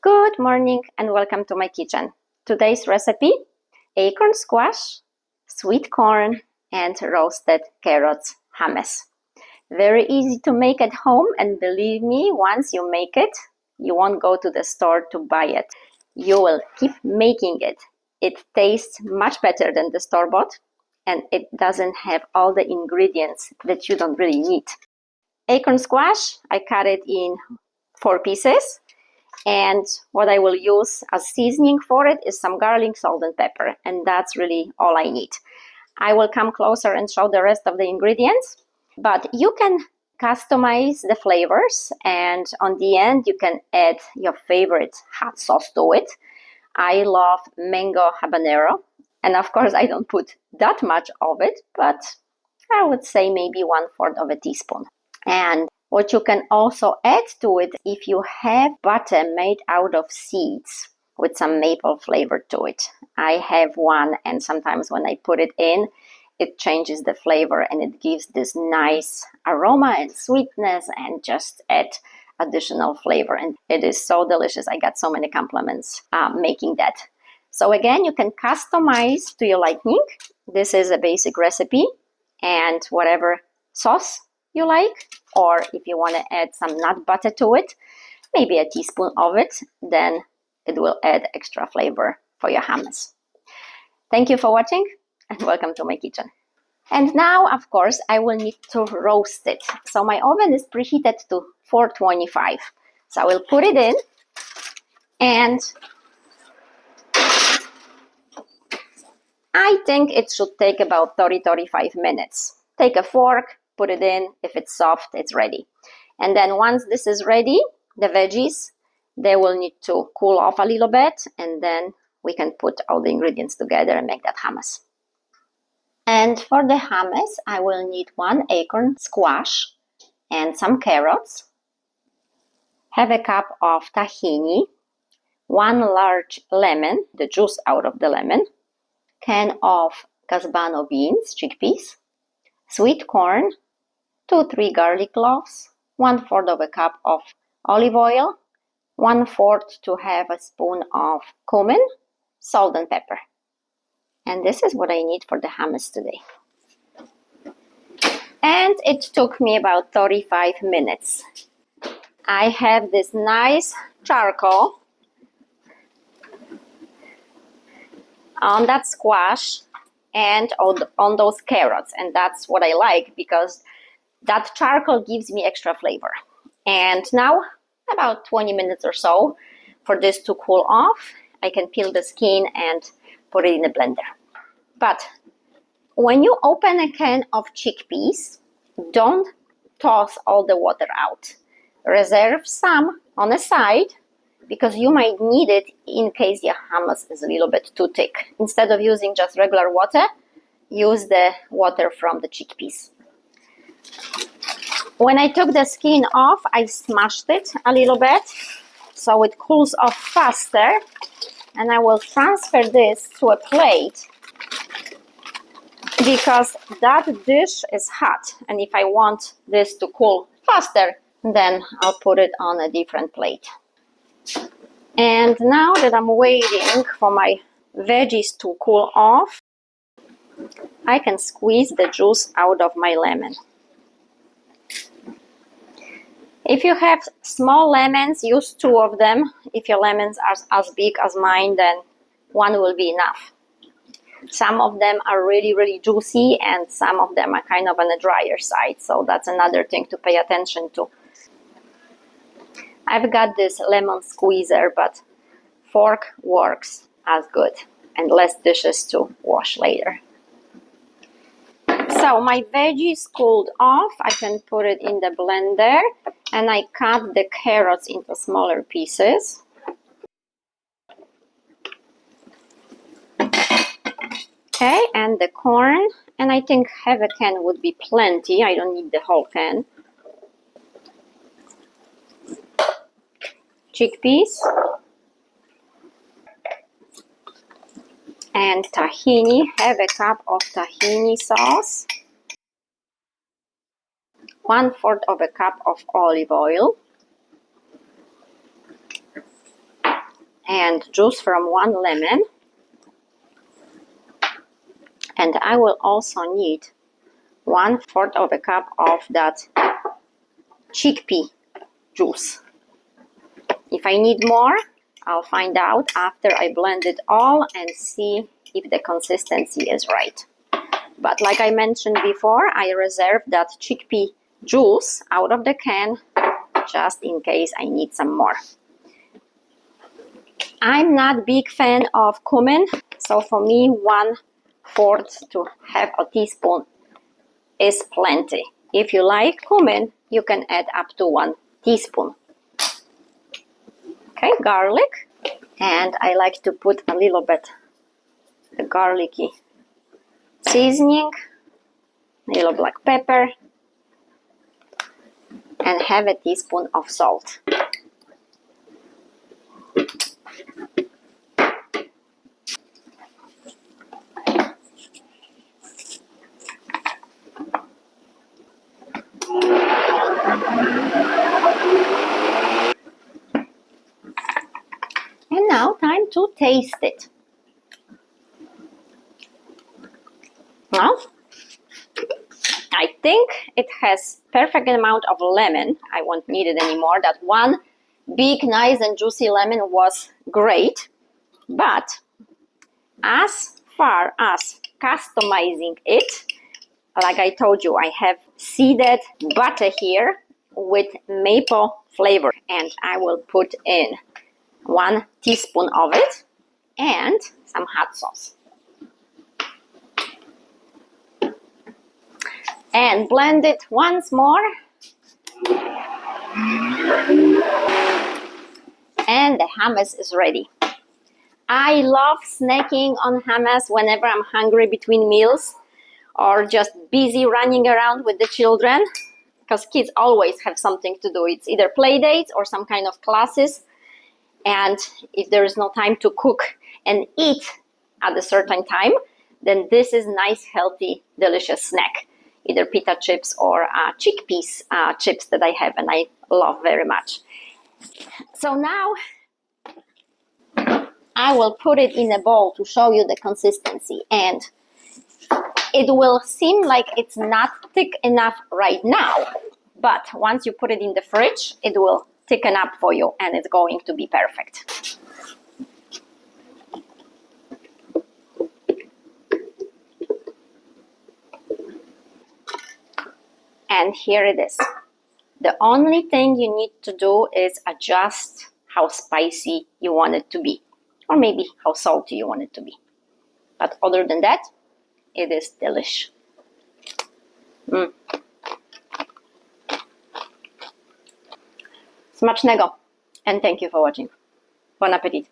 Good morning and welcome to my kitchen. Today's recipe: acorn squash, sweet corn, and roasted carrots hummus. Very easy to make at home, and believe me, once you make it, you won't go to the store to buy it. You will keep making it. It tastes much better than the store-bought, and it doesn't have all the ingredients that you don't really need. Acorn squash, I cut it in 4 pieces. And what I will use as seasoning for it is some garlic, salt, and pepper. And that's really all I need. I will come closer and show the rest of the ingredients. But you can customize the flavors. And on the end, you can add your favorite hot sauce to it. I love mango habanero. And of course, I don't put that much of it, but I would say maybe 1/4 of a teaspoon. And what you can also add to it, if you have butter made out of seeds with some maple flavor to it. I have one, and sometimes when I put it in, it changes the flavor and it gives this nice aroma and sweetness and just add additional flavor. And it is so delicious. I got so many compliments making that. So again, you can customize to your liking. This is a basic recipe, and whatever sauce you like, or if you want to add some nut butter to it, maybe a teaspoon of it, then it will add extra flavor for your hummus. Thank you for watching and welcome to my kitchen. And now, of course, I will need to roast it. So my oven is preheated to 425. So I will put it in, and I think it should take about 30-35 minutes. Take a fork, put it in. If it's soft, it's ready. And then once this is ready, the veggies, they will need to cool off a little bit, and then we can put all the ingredients together and make that hummus. And for the hummus, I will need 1 acorn squash and some carrots, half a cup of tahini, 1 large lemon, the juice out of the lemon, can of casbano beans, chickpeas, sweet corn, 2-3 garlic cloves, 1/4 of a cup of olive oil, 1/4 to half a spoon of cumin, salt and pepper. And this is what I need for the hummus today. And it took me about 35 minutes. I have this nice charcoal on that squash and on those carrots. And that's what I like, because that charcoal gives me extra flavor. And now, about 20 minutes or so for this to cool off. I can peel the skin and put it in the blender. But when you open a can of chickpeas, don't toss all the water out. Reserve some on the side, because you might need it in case your hummus is a little bit too thick. Instead of using just regular water, use the water from the chickpeas. When I took the skin off, I smashed it a little bit so it cools off faster, and I will transfer this to a plate because that dish is hot, and if I want this to cool faster, then I'll put it on a different plate. And now that I'm waiting for my veggies to cool off, I can squeeze the juice out of my lemon. If you have small lemons, use 2 of them. If your lemons are as big as mine, then 1 will be enough. Some of them are really, really juicy, and some of them are kind of on the drier side. So that's another thing to pay attention to. I've got this lemon squeezer, but fork works as good, and less dishes to wash later. So my veggies cooled off. I can put it in the blender, and I cut the carrots into smaller pieces. Okay, and the corn, and I think half a can would be plenty. I don't need the whole can. Chickpeas and tahini, half a cup of tahini sauce, 1/4 of a cup of olive oil, and juice from 1 lemon. And I will also need 1/4 of a cup of that chickpea juice. If I need more, I'll find out after I blend it all and see if the consistency is right. But like I mentioned before, I reserved that chickpea juice out of the can just in case I need some more. I'm not a big fan of cumin, so for me 1/4 to half a teaspoon is plenty. If you like cumin, you can add up to 1 teaspoon. Okay, garlic, and I like to put a little bit of garlicky seasoning, a little black pepper, and half a teaspoon of salt. And now time to taste it. Well, I think it has perfect amount of lemon. I won't need it anymore. That one big, nice and juicy lemon was great. But as far as customizing it, like I told you, I have seeded butter here with maple flavor. And I will put in 1 teaspoon of it and some hot sauce. And blend it once more. And the hummus is ready. I love snacking on hummus whenever I'm hungry between meals or just busy running around with the children, because kids always have something to do. It's either play dates or some kind of classes. And if there is no time to cook and eat at a certain time, then this is nice, healthy, delicious snack. Either pita chips or chickpeas chips that I have and I love very much. So now I will put it in a bowl to show you the consistency. And it will seem like it's not thick enough right now, but once you put it in the fridge, it will thicken up for you and it's going to be perfect. And here it is. The only thing you need to do is adjust how spicy you want it to be, or maybe how salty you want it to be. But other than that, it is delish. Smacznego, and thank you for watching. Bon appetit.